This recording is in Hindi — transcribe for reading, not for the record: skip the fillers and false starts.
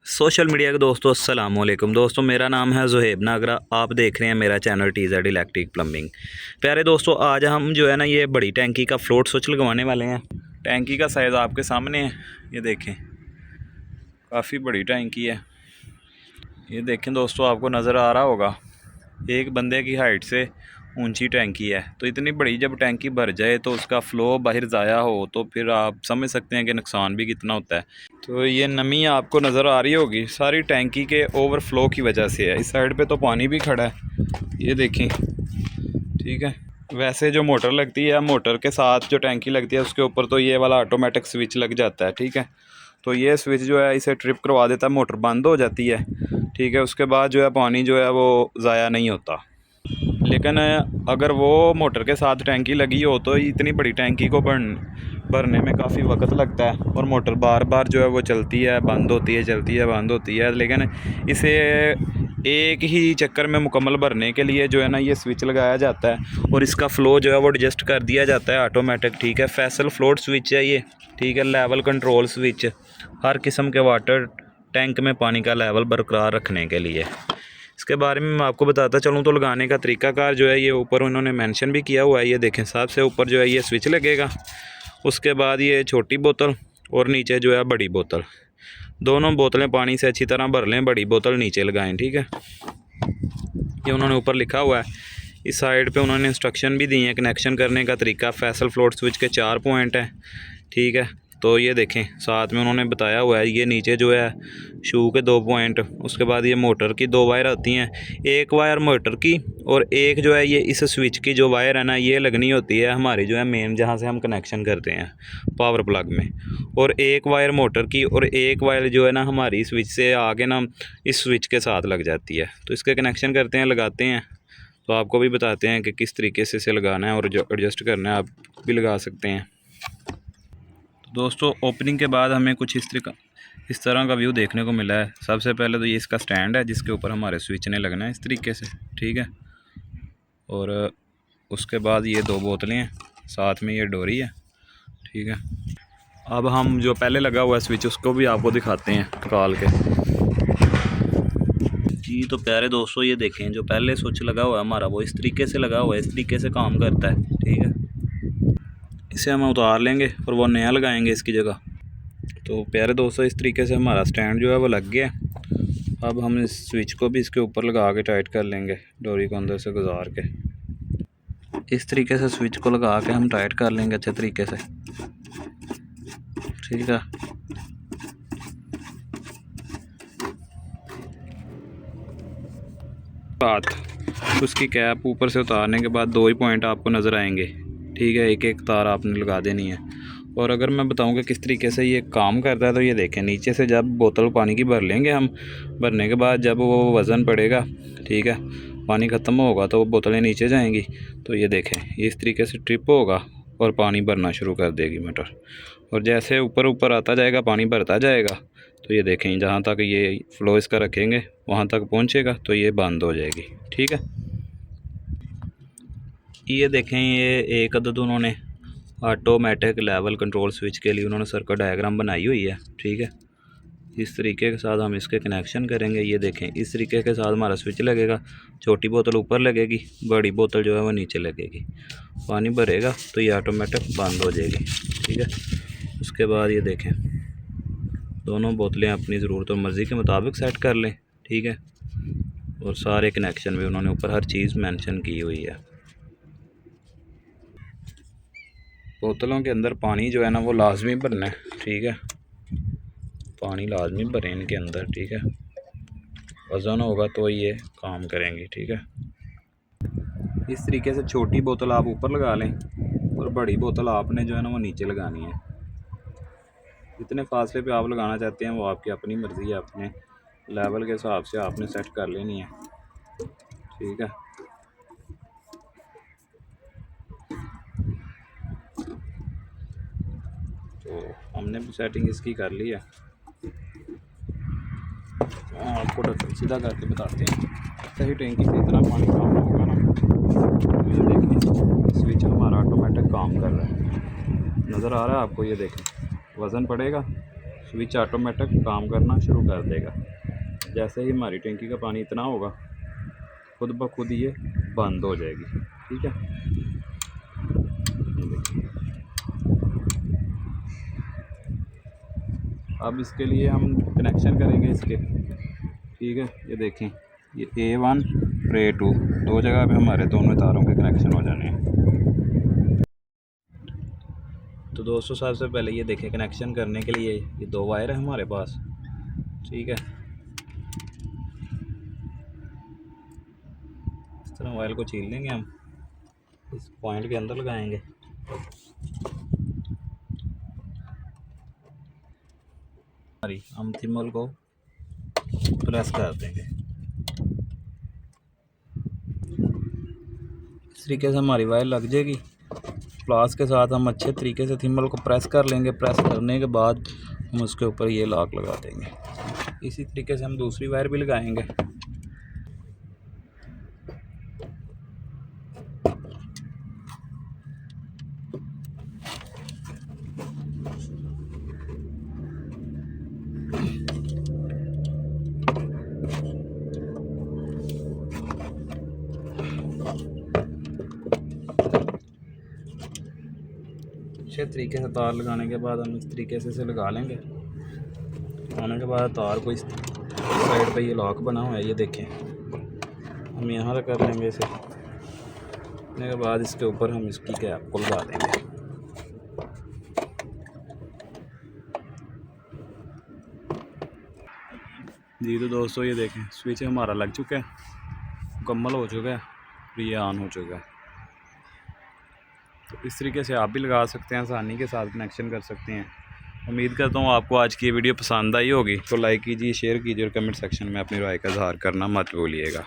सोशल मीडिया के दोस्तों अस्सलाम वालेकुम दोस्तों, मेरा नाम है ज़ुहैब नागरा। आप देख रहे हैं मेरा चैनल TZ इलेक्ट्रिक प्लम्बिंग। प्यारे दोस्तों, आज हम जो है ना ये बड़ी टैंकी का फ्लोट स्विच लगवाने वाले हैं। टैंकी का साइज़ आपके सामने है, ये देखें काफ़ी बड़ी टैंकी है। ये देखें दोस्तों, आपको नज़र आ रहा होगा एक बंदे की हाइट से ऊंची टैंकी है। तो इतनी बड़ी जब टैंकी भर जाए तो उसका फ़्लो बाहर ज़ाया हो तो फिर आप समझ सकते हैं कि नुकसान भी कितना होता है। तो ये नमी आपको नज़र आ रही होगी, सारी टैंकी के ओवरफ्लो की वजह से है। इस साइड पे तो पानी भी खड़ा है, ये देखें, ठीक है। वैसे जो मोटर लगती है, मोटर के साथ जो टैंकी लगती है उसके ऊपर तो ये वाला ऑटोमेटिक स्विच लग जाता है, ठीक है। तो ये स्विच जो है इसे ट्रिप करवा देता है, मोटर बंद हो जाती है, ठीक है। उसके बाद जो है पानी जो है वो ज़ाया नहीं होता। लेकिन अगर वो मोटर के साथ टैंकी लगी हो तो इतनी बड़ी टैंकी को भरने में काफ़ी वक्त लगता है और मोटर बार बार जो है वो चलती है बंद होती है, चलती है बंद होती है। लेकिन इसे एक ही चक्कर में मुकम्मल भरने के लिए जो है ना ये स्विच लगाया जाता है और इसका फ़्लो जो है वो एडजस्ट कर दिया जाता है ऑटोमेटिक, ठीक है। फैसल फ्लोट स्विच है ये, ठीक है। लेवल कंट्रोल स्विच, हर किस्म के वाटर टैंक में पानी का लेवल बरकरार रखने के लिए। इसके बारे में मैं आपको बताता चलूँ तो लगाने का तरीकाकार जो है ये ऊपर उन्होंने मेंशन भी किया हुआ है। ये देखें, सबसे ऊपर जो है ये स्विच लगेगा, उसके बाद ये छोटी बोतल और नीचे जो है बड़ी बोतल। दोनों बोतलें पानी से अच्छी तरह भर लें, बड़ी बोतल नीचे लगाएं, ठीक है। ये उन्होंने ऊपर लिखा हुआ है। इस साइड पे उन्होंने इंस्ट्रक्शन भी दी है कनेक्शन करने का तरीका। फैसल फ्लोट स्विच के 4 पॉइंट हैं, ठीक है। तो ये देखें, साथ में उन्होंने बताया हुआ है। ये नीचे जो है शू के 2 पॉइंट, उसके बाद ये मोटर की 2 वायर आती हैं, एक वायर मोटर की और एक जो है ये इस स्विच की जो वायर है ना ये लगनी होती है हमारी जो है मेन, जहाँ से हम कनेक्शन करते हैं पावर प्लग में। और एक वायर मोटर की और एक वायर जो है ना हमारी स्विच से आगे ना इस स्विच के साथ लग जाती है। तो इसके कनेक्शन करते हैं, लगाते हैं। तो आपको भी बताते हैं कि किस तरीके से इसे लगाना है और जो एडजस्ट करना है आप भी लगा सकते हैं। तो दोस्तों, ओपनिंग के बाद हमें कुछ इस तरह का व्यू देखने को मिला है। सबसे पहले तो ये इसका स्टैंड है जिसके ऊपर हमारे स्विच ने लगना है इस तरीके से, ठीक है। और उसके बाद ये 2 बोतलें हैं, साथ में ये डोरी है, ठीक है। अब हम जो पहले लगा हुआ है स्विच उसको भी आपको दिखाते हैं निकाल के जी। तो प्यारे दोस्तों, ये देखें जो पहले स्विच लगा हुआ है हमारा वो इस तरीके से लगा हुआ है, इस तरीके से काम करता है, ठीक है। इसे हम उतार लेंगे और वो नया लगाएंगे इसकी जगह। तो प्यारे दोस्तों, इस तरीके से हमारा स्टैंड जो है वो लग गया। अब हम इस स्विच को भी इसके ऊपर लगा के टाइट कर लेंगे, डोरी को अंदर से गुजार के। इस तरीके से स्विच को लगा के हम टाइट कर लेंगे अच्छे तरीके से, ठीक है। बात उसकी कैप ऊपर से उतारने के बाद 2 ही पॉइंट आपको नज़र आएंगे, ठीक है। एक एक तार आपने लगा देनी है। और अगर मैं बताऊं कि किस तरीके से ये काम करता है तो ये देखें, नीचे से जब बोतल पानी की भर लेंगे हम, भरने के बाद जब वो वज़न पड़ेगा, ठीक है, पानी ख़त्म होगा तो वो बोतलें नीचे जाएंगी। तो ये देखें, ये इस तरीके से ट्रिप होगा और पानी भरना शुरू कर देगी मोटर। और जैसे ऊपर ऊपर आता जाएगा पानी भरता जाएगा। तो ये देखें, जहाँ तक ये फ्लो इसका रखेंगे वहाँ तक पहुँचेगा तो ये बंद हो जाएगी, ठीक है। ये देखें, ये एक अदद उन्होंने ऑटोमेटिक लेवल कंट्रोल स्विच के लिए उन्होंने सर्किट डायग्राम बनाई हुई है, ठीक है। इस तरीके के साथ हम इसके कनेक्शन करेंगे। ये देखें, इस तरीके के साथ हमारा स्विच लगेगा। छोटी बोतल ऊपर लगेगी, बड़ी बोतल जो है वो नीचे लगेगी। पानी भरेगा तो ये ऑटोमेटिक बंद हो जाएगी, ठीक है। उसके बाद ये देखें, दोनों बोतलें अपनी ज़रूरत और मर्ज़ी के मुताबिक सेट कर लें, ठीक है। और सारे कनेक्शन भी उन्होंने ऊपर हर चीज़ मेंशन की हुई है। बोतलों के अंदर पानी जो है ना वो लाजमी भरना है, ठीक है। पानी लाजमी भरें इनके अंदर, ठीक है। वज़न होगा तो ये काम करेंगी, ठीक है। इस तरीके से छोटी बोतल आप ऊपर लगा लें और बड़ी बोतल आपने जो है ना वो नीचे लगानी है। जितने फासले पे आप लगाना चाहते हैं वो आपकी अपनी मर्ज़ी है, अपने लेवल के हिसाब से आपने सेट कर लेनी है, ठीक है। तो हमने भी सेटिंग इसकी कर ली है। आपको ढक्कन सीधा करके बताते हैं। सही टैंकी से इतना पानी काम होगा ना, ये देखें स्विच हमारा ऑटोमेटिक काम कर रहा है। नज़र आ रहा है आपको? ये देखें, वज़न पड़ेगा, स्विच ऑटोमेटिक काम करना शुरू कर देगा। जैसे ही हमारी टंकी का पानी इतना होगा, खुद ब खुद ये बंद हो जाएगी। ठीक है, ये देखिए। अब इसके लिए हम कनेक्शन करेंगे इसके। ठीक है, ये देखें, ये A1 और A2 दो जगह पे हमारे दोनों तारों के कनेक्शन हो जाने हैं। तो दोस्तों सबसे पहले ये देखें, कनेक्शन करने के लिए ये दो वायर है हमारे पास। ठीक है, इस तरह वायर को छील लेंगे, हम इस पॉइंट के अंदर लगाएंगे। हम थिम्बल को प्रेस कर देंगे। इस तरीके से हमारी वायर लग जाएगी। प्लास के साथ हम अच्छे तरीके से थिम्बल को प्रेस कर लेंगे। प्रेस करने के बाद हम उसके ऊपर ये लॉक लगा देंगे। इसी तरीके से हम दूसरी वायर भी लगाएंगे। अच्छे तरीके से तार लगाने के बाद हम इस तरीके से इसे लगा लेंगे। लगाने के बाद तार को इस साइड पे ये लॉक बना हुआ है, ये देखें, हम यहाँ तक कर लेंगे इसे। करने के बाद इसके ऊपर हम इसकी कैप को लगा देंगे। जी तो दोस्तों ये देखें, स्विच हमारा लग चुका है, मुकम्मल हो चुका है, ये ऑन हो चुका है। तो इस तरीके से आप भी लगा सकते हैं, आसानी के साथ कनेक्शन कर सकते हैं। उम्मीद करता हूँ आपको आज की ये वीडियो पसंद आई होगी। तो लाइक कीजिए, शेयर कीजिए और कमेंट सेक्शन में अपनी राय का इज़हार करना मत भूलिएगा।